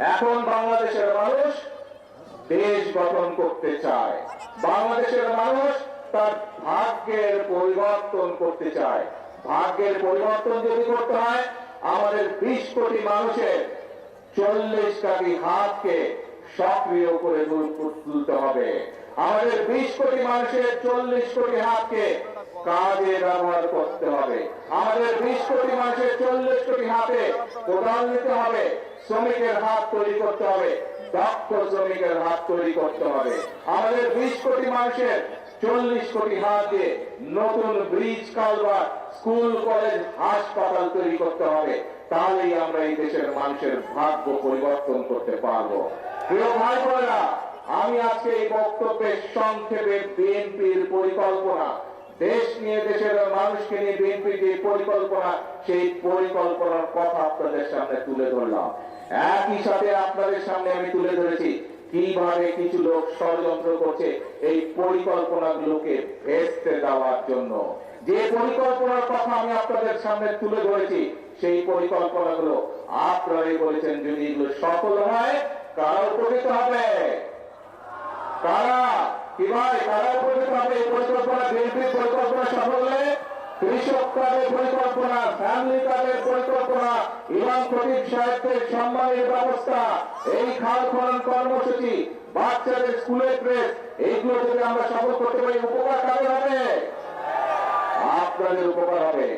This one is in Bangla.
এখন বাংলাদেশের মানুষ দেশ গঠন করতে চায়। বাংলাদেশের মানুষ তার ভাগ্যের পরিবর্তন করতে চায়। ভাগ্যের পরিবর্তন যদি করতে হয়, আমাদের 20 কোটি মানুষের 40 কোটি হাতকে সক্রিয় করে তুলতে হবে। আমাদের 20 কোটি মানুষের 40 কোটি হাতকে কাজে ব্যবহার করতে হবে। আমাদের 20 কোটি মানুষের 40 কোটি হাতে কোদাল নিতে হবে, শ্রমিকের হাত তৈরি করতে হবে, দক্ষ শ্রমিকের হাত তৈরি করতে হবে। আমাদের 20 কোটি মানুষের 40 কোটি হাত দিয়ে নতুন ব্রিজ, কালভার্ট, স্কুল, কলেজ, হাসপাতাল তৈরি করতে হবে। তাহলেই আমরা এই দেশের মানুষের ভাগ্য পরিবর্তন করতে পারবো। প্রিয় ভাই বোনেরা, আমি আজকে এই বক্তব্যে সংক্ষেপে বিএনপির পরিকল্পনা, দেশ নিয়ে, দেশের মানুষকে নিয়ে বিএনপির যে পরিকল্পনা, সেই পরিকল্পনার কথা আপনাদের সামনে তুলে ধরলাম। একই সাথে আপনাদের সামনে আমি তুলে ধরেছি কিভাবে কিছু লোক ষড়যন্ত্র করছে এই পরিকল্পনাগুলোকে ভেস্তে দেওয়ার জন্য। যে পরিকল্পনার কথা আমি আপনাদের সামনে তুলে ধরেছি, সেই পরিকল্পনাগুলো আপনারাই বলেছেন যদি এগুলো সফল হয় কারা উপকৃত হবে? কারা? কি ভাই, কারা উপকৃত হবে? এই পরিকল্পনা, বিএনপির পরিকল্পনা সফল হলে কৃষক কার্ডের পরিকল্পনা, ফ্যামিলি কার্ডের পরিকল্পনা, ইমাম খতিব সাহেবদের সম্মানের ব্যবস্থা, এই খাল খনন কর্মসূচি, বাচ্চাদের স্কুলের ড্রেস, এইগুলো যদি আমরা সফল করতে পারি, উপকার কাদের হবে? আপনাদের উপকার হবে।